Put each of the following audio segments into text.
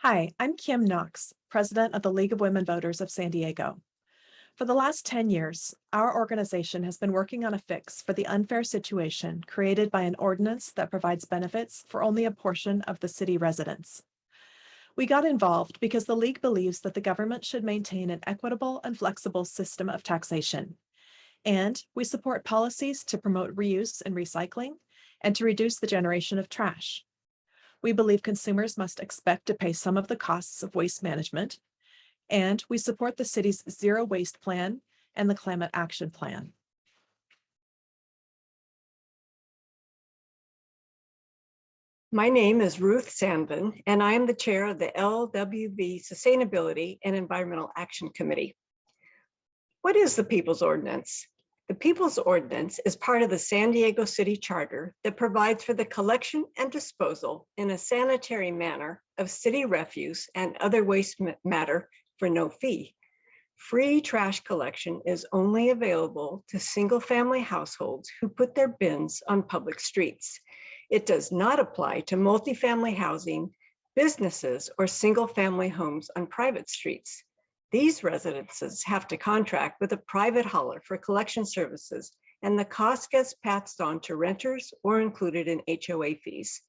Hi, I'm Kim Knox, President of the League of Women Voters of San Diego. For the last 10 years, our organization has been working on a fix for the unfair situation created by an ordinance that provides benefits for only a portion of the city residents. We got involved because the League believes that the government should maintain an equitable and flexible system of taxation. And we support policies to promote reuse and recycling and to reduce the generation of trash. We believe consumers must expect to pay some of the costs of waste management, and we support the city's zero waste plan and the climate action plan. My name is Ruth Sandvin, and I am the chair of the LWV Sustainability and Environmental Action Committee. What is the People's Ordinance? The People's Ordinance is part of the San Diego City Charter that provides for the collection and disposal in a sanitary manner of city refuse and other waste matter for no fee. Free trash collection is only available to single-family households who put their bins on public streets. It does not apply to multifamily housing, businesses, or single-family homes on private streets. These residences have to contract with a private hauler for collection services, and the cost gets passed on to renters or included in HOA fees.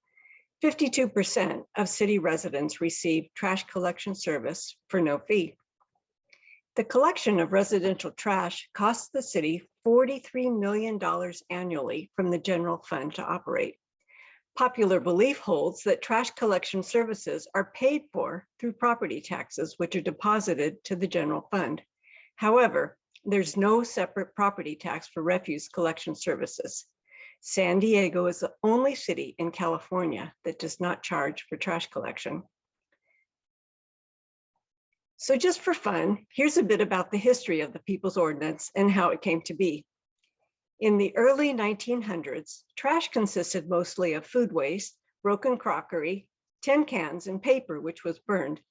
52% of city residents receive trash collection service for no fee. The collection of residential trash costs the city $43 million annually from the general fund to operate. Popular belief holds that trash collection services are paid for through property taxes, which are deposited to the general fund. However, there's no separate property tax for refuse collection services. San Diego is the only city in California that does not charge for trash collection. So just for fun, here's a bit about the history of the People's Ordinance and how it came to be. In the early 1900s, trash consisted mostly of food waste, broken crockery, tin cans, and paper, which was burned.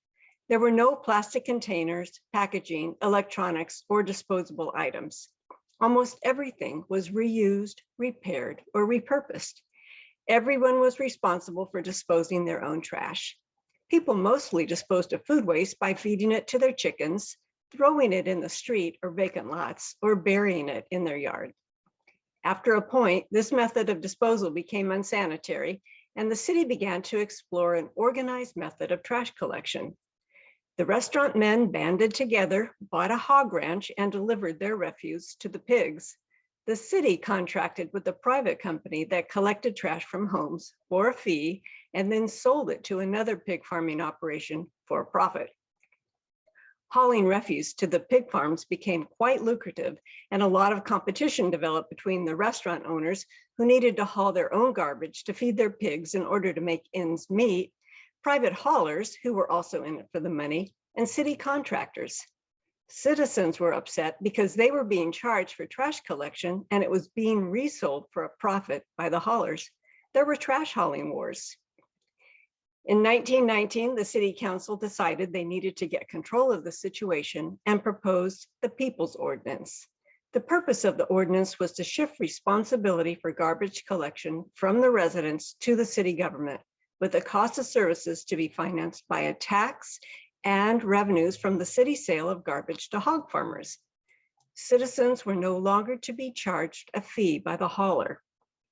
There were no plastic containers, packaging, electronics, or disposable items. Almost everything was reused, repaired, or repurposed. Everyone was responsible for disposing their own trash. People mostly disposed of food waste by feeding it to their chickens, throwing it in the street or vacant lots, or burying it in their yard. After a point, this method of disposal became unsanitary, and the city began to explore an organized method of trash collection. The restaurant men banded together, bought a hog ranch, and delivered their refuse to the pigs. The city contracted with a private company that collected trash from homes for a fee and then sold it to another pig farming operation for a profit. Hauling refuse to the pig farms became quite lucrative, and a lot of competition developed between the restaurant owners who needed to haul their own garbage to feed their pigs in order to make ends meet, private haulers who were also in it for the money, and city contractors. Citizens were upset because they were being charged for trash collection and it was being resold for a profit by the haulers. There were trash hauling wars. In 1919, the city council decided they needed to get control of the situation and proposed the People's Ordinance. The purpose of the ordinance was to shift responsibility for garbage collection from the residents to the city government, with the cost of services to be financed by a tax and revenues from the city sale of garbage to hog farmers. Citizens were no longer to be charged a fee by the hauler.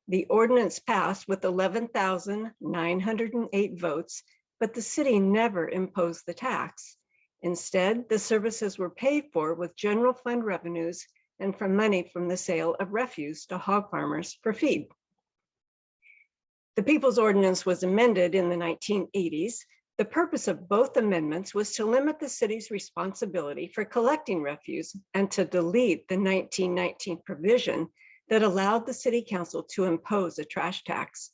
The ordinance passed with 11,908 votes, but the city never imposed the tax. Instead, the services were paid for with general fund revenues and from money from the sale of refuse to hog farmers for feed. The People's Ordinance was amended in the 1980s. The purpose of both amendments was to limit the city's responsibility for collecting refuse and to delete the 1919 provision that allowed the city council to impose a trash tax.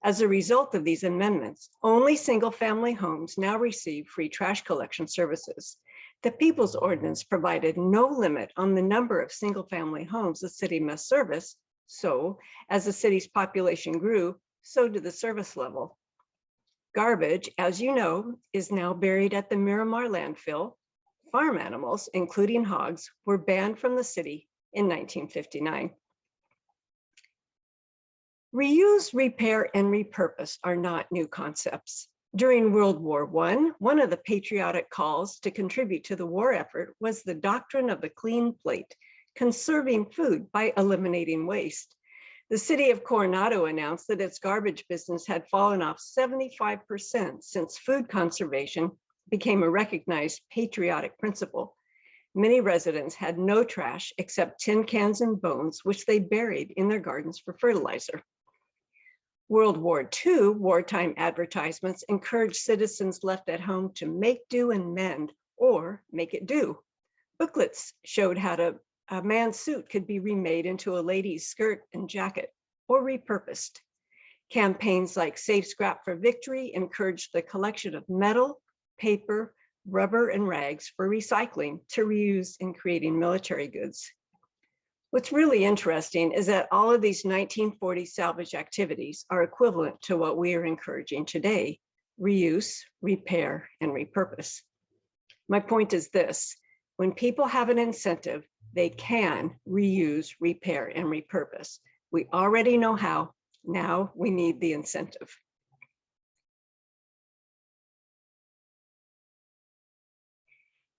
As a result of these amendments, only single-family homes now receive free trash collection services. The People's Ordinance provided no limit on the number of single-family homes the city must service, so as the city's population grew, so did the service level. Garbage, as you know, is now buried at the Miramar landfill. Farm animals, including hogs, were banned from the city in 1959. Reuse, repair, and repurpose are not new concepts. During World War I, one of the patriotic calls to contribute to the war effort was the doctrine of the clean plate, conserving food by eliminating waste. The city of Coronado announced that its garbage business had fallen off 75% since food conservation became a recognized patriotic principle. Many residents had no trash except tin cans and bones, which they buried in their gardens for fertilizer. World War II wartime advertisements encouraged citizens left at home to make do and mend, or make it do. Booklets showed how a man's suit could be remade into a lady's skirt and jacket, or repurposed. Campaigns like Save Scrap for Victory encouraged the collection of metal, paper, rubber, and rags for recycling to reuse in creating military goods. What's really interesting is that all of these 1940s salvage activities are equivalent to what we are encouraging today: reuse, repair, and repurpose. My point is this: when people have an incentive, they can reuse, repair, and repurpose. We already know how. Now we need the incentive.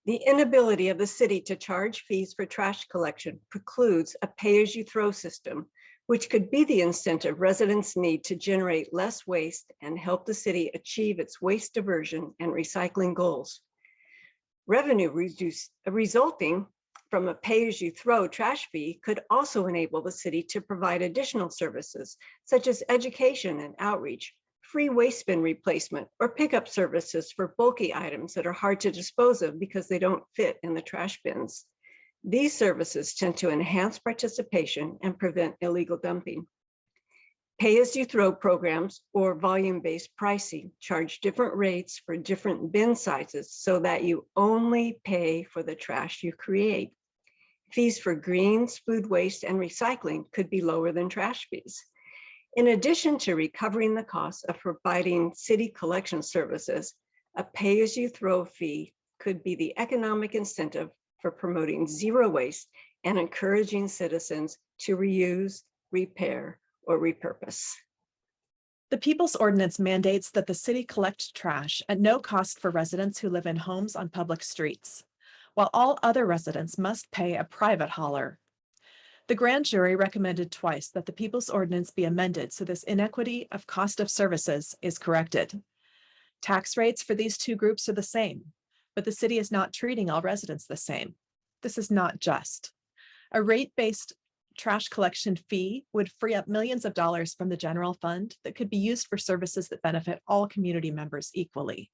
The inability of the city to charge fees for trash collection precludes a pay-as-you-throw system, which could be the incentive residents need to generate less waste and help the city achieve its waste diversion and recycling goals. Revenue resulting from a pay-as-you-throw trash fee could also enable the city to provide additional services, such as education and outreach, free waste bin replacement, or pickup services for bulky items that are hard to dispose of because they don't fit in the trash bins. These services tend to enhance participation and prevent illegal dumping. Pay-as-you-throw programs or volume-based pricing charge different rates for different bin sizes so that you only pay for the trash you create. Fees for greens, food waste, and recycling could be lower than trash fees. In addition to recovering the costs of providing city collection services, a pay-as-you-throw fee could be the economic incentive for promoting zero waste and encouraging citizens to reuse, repair, or repurpose. The People's Ordinance mandates that the city collect trash at no cost for residents who live in homes on public streets, while all other residents must pay a private hauler. The grand jury recommended twice that the People's Ordinance be amended so this inequity of cost of services is corrected. Tax rates for these two groups are the same, but the city is not treating all residents the same. This is not just. A rate-based trash collection fee would free up millions of dollars from the general fund that could be used for services that benefit all community members equally.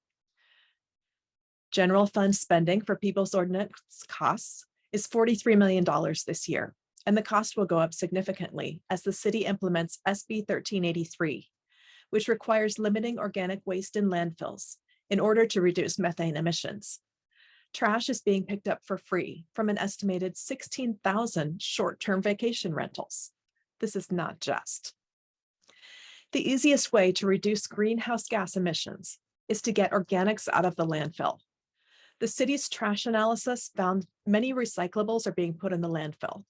General fund spending for People's Ordinance costs is $43 million this year, and the cost will go up significantly as the city implements SB 1383, which requires limiting organic waste in landfills in order to reduce methane emissions. Trash is being picked up for free from an estimated 16,000 short-term vacation rentals. This is not just. The easiest way to reduce greenhouse gas emissions is to get organics out of the landfill. The city's trash analysis found many recyclables are being put in the landfill,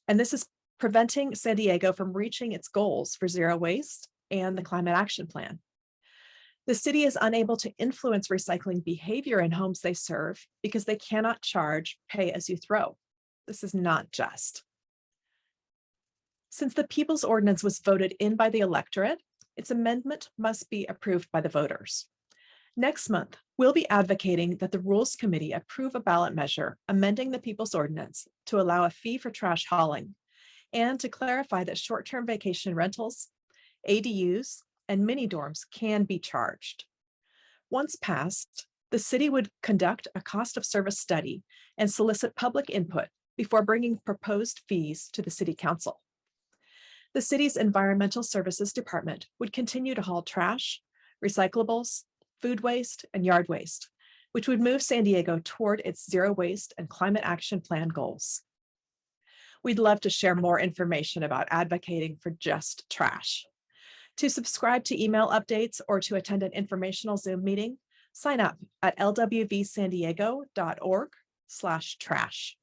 and this is preventing San Diego from reaching its goals for zero waste and the climate action plan. The city is unable to influence recycling behavior in homes they serve because they cannot charge pay-as-you-throw. This is not just. Since the People's Ordinance was voted in by the electorate, its amendment must be approved by the voters. Next month, we'll be advocating that the Rules Committee approve a ballot measure amending the People's Ordinance to allow a fee for trash hauling and to clarify that short-term vacation rentals, ADUs, and mini dorms can be charged. Once passed, the city would conduct a cost of service study and solicit public input before bringing proposed fees to the City Council. The city's Environmental Services Department would continue to haul trash, recyclables, food waste, and yard waste, which would move San Diego toward its zero waste and climate action plan goals. We'd love to share more information about advocating for just trash. To subscribe to email updates or to attend an informational Zoom meeting, sign up at lwvsandiego.org/trash.